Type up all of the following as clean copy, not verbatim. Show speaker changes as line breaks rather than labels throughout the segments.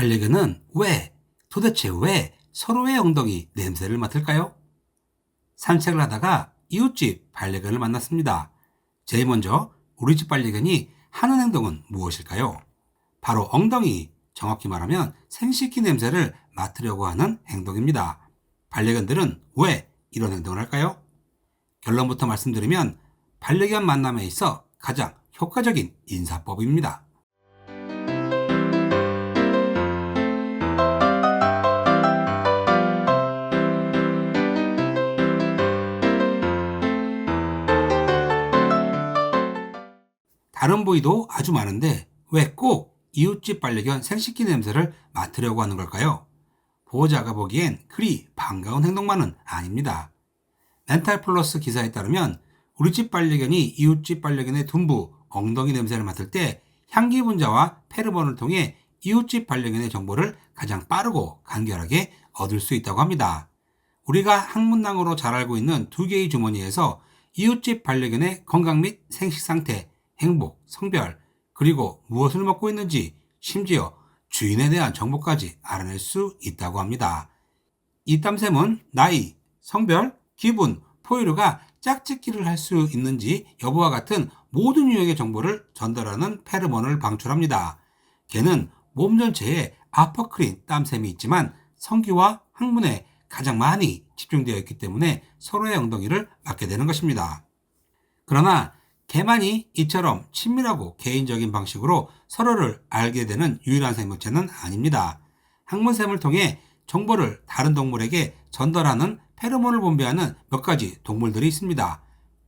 반려견은 도대체 왜 서로의 엉덩이 냄새를 맡을까요? 산책을 하다가 이웃집 반려견을 만났습니다. 제일 먼저 우리 집 반려견이 하는 행동은 무엇일까요? 바로 엉덩이, 정확히 말하면 생식기 냄새를 맡으려고 하는 행동입니다. 반려견들은 왜 이런 행동을 할까요? 결론부터 말씀드리면 반려견 만남에 있어 가장 효과적인 인사법입니다. 다른 부위도 아주 많은데 왜 꼭 이웃집 반려견 생식기 냄새를 맡으려고 하는 걸까요? 보호자가 보기엔 그리 반가운 행동만은 아닙니다. 멘탈 플러스 기사에 따르면 우리 집 반려견이 이웃집 반려견의 둔부, 엉덩이 냄새를 맡을 때 향기 분자와 페로몬을 통해 이웃집 반려견의 정보를 가장 빠르고 간결하게 얻을 수 있다고 합니다. 우리가 학문당으로 잘 알고 있는 두 개의 주머니에서 이웃집 반려견의 건강 및 생식 상태, 행복, 성별, 그리고 무엇을 먹고 있는지, 심지어 주인에 대한 정보까지 알아낼 수 있다고 합니다. 이 땀샘은 나이, 성별, 기분, 포유류가 짝짓기를 할 수 있는지 여부와 같은 모든 유형의 정보를 전달하는 페로몬을 방출합니다. 개는 몸 전체에 아퍼크린 땀샘이 있지만 성기와 항문에 가장 많이 집중되어 있기 때문에 서로의 엉덩이를 맡게 되는 것입니다. 그러나 개만이 이처럼 친밀하고 개인적인 방식으로 서로를 알게 되는 유일한 생물체는 아닙니다. 항문샘을 통해 정보를 다른 동물에게 전달하는 페로몬을 분비하는 몇 가지 동물들이 있습니다.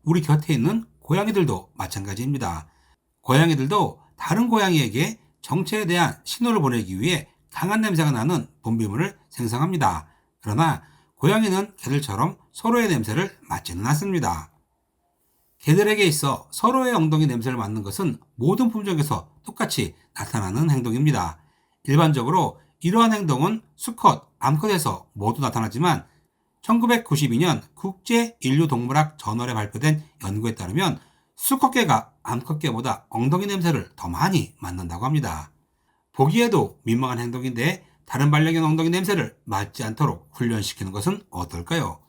우리 곁에 있는 고양이들도 마찬가지입니다. 고양이들도 다른 고양이에게 정체에 대한 신호를 보내기 위해 강한 냄새가 나는 분비물을 생성합니다. 그러나 고양이는 개들처럼 서로의 냄새를 맡지는 않습니다. 개들에게 있어 서로의 엉덩이 냄새를 맡는 것은 모든 품종에서 똑같이 나타나는 행동입니다. 일반적으로 이러한 행동은 수컷, 암컷에서 모두 나타나지만 1992년 국제인류동물학 저널에 발표된 연구에 따르면 수컷개가 암컷개보다 엉덩이 냄새를 더 많이 맡는다고 합니다. 보기에도 민망한 행동인데 다른 반려견 엉덩이 냄새를 맡지 않도록 훈련시키는 것은 어떨까요?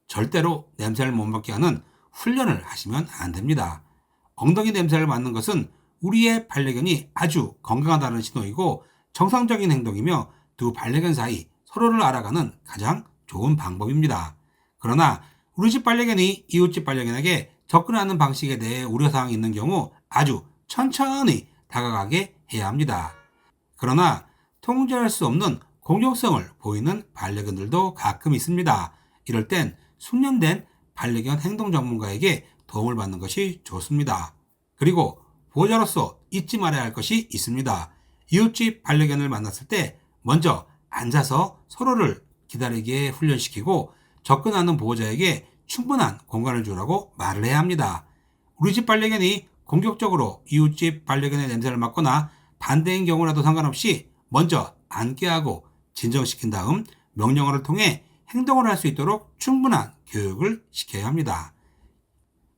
절대로 냄새를 못 맡게 하는 훈련을 하시면 안 됩니다. 엉덩이 냄새를 맡는 것은 우리의 반려견이 아주 건강하다는 신호이고 정상적인 행동이며 두 반려견 사이 서로를 알아가는 가장 좋은 방법입니다. 그러나 우리 집 반려견이 이웃집 반려견에게 접근하는 방식에 대해 우려사항이 있는 경우 아주 천천히 다가가게 해야 합니다. 그러나 통제할 수 없는 공격성을 보이는 반려견들도 가끔 있습니다. 이럴 땐 숙련된 반려견 행동 전문가에게 도움을 받는 것이 좋습니다. 그리고 보호자로서 잊지 말아야 할 것이 있습니다. 이웃집 반려견을 만났을 때 먼저 앉아서 서로를 기다리게 훈련시키고 접근하는 보호자에게 충분한 공간을 주라고 말을 해야 합니다. 우리 집 반려견이 공격적으로 이웃집 반려견의 냄새를 맡거나 반대인 경우라도 상관없이 먼저 앉게 하고 진정시킨 다음 명령어를 통해 행동을 할 수 있도록 충분한 교육을 시켜야 합니다.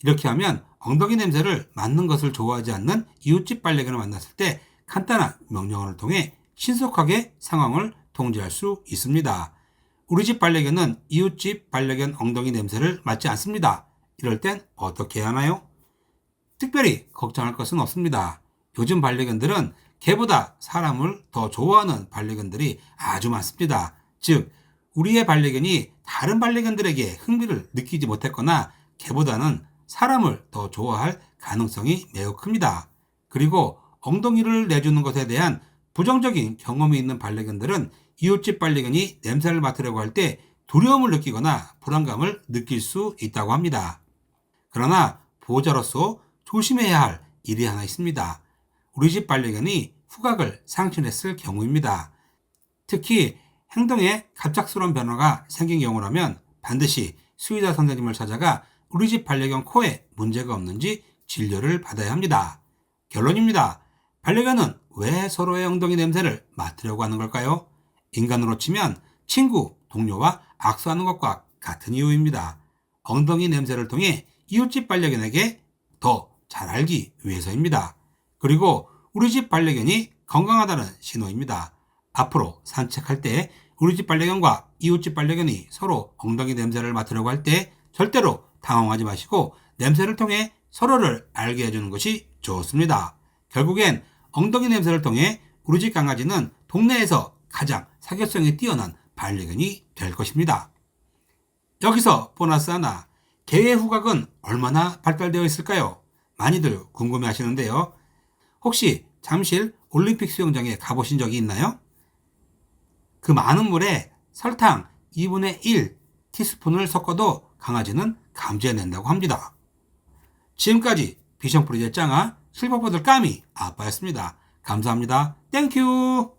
이렇게 하면 엉덩이 냄새를 맡는 것을 좋아하지 않는 이웃집 반려견을 만났을 때 간단한 명령어를 통해 신속하게 상황을 통제할 수 있습니다. 우리 집 반려견은 이웃집 반려견 엉덩이 냄새를 맡지 않습니다. 이럴 땐 어떻게 해야 하나요? 특별히 걱정할 것은 없습니다. 요즘 반려견들은 개보다 사람을 더 좋아하는 반려견들이 아주 많습니다. 즉, 우리의 반려견이 다른 반려견들에게 흥미를 느끼지 못했거나 개보다는 사람을 더 좋아할 가능성이 매우 큽니다. 그리고 엉덩이를 내주는 것에 대한 부정적인 경험이 있는 반려견들은 이웃집 반려견이 냄새를 맡으려고 할 때 두려움을 느끼거나 불안감을 느낄 수 있다고 합니다. 그러나 보호자로서 조심해야 할 일이 하나 있습니다. 우리 집 반려견이 후각을 상실했을 경우입니다. 특히 행동에 갑작스러운 변화가 생긴 경우라면 반드시 수의사 선생님을 찾아가 우리 집 반려견 코에 문제가 없는지 진료를 받아야 합니다. 결론입니다. 반려견은 왜 서로의 엉덩이 냄새를 맡으려고 하는 걸까요? 인간으로 치면 친구, 동료와 악수하는 것과 같은 이유입니다. 엉덩이 냄새를 통해 이웃집 반려견에게 더 잘 알기 위해서입니다. 그리고 우리 집 반려견이 건강하다는 신호입니다. 앞으로 산책할 때 우리 집 반려견과 이웃집 반려견이 서로 엉덩이 냄새를 맡으려고 할 때 절대로 당황하지 마시고 냄새를 통해 서로를 알게 해주는 것이 좋습니다. 결국엔 엉덩이 냄새를 통해 우리 집 강아지는 동네에서 가장 사교성이 뛰어난 반려견이 될 것입니다. 여기서 보너스 하나, 개의 후각은 얼마나 발달되어 있을까요? 많이들 궁금해 하시는데요. 혹시 잠실 올림픽 수영장에 가보신 적이 있나요? 그 많은 물에 설탕 2분의 1 티스푼을 섞어도 강아지는 감지해낸다고 합니다. 지금까지 비숑프리제 짱아 실버버들 까미 아빠였습니다. 감사합니다. 땡큐.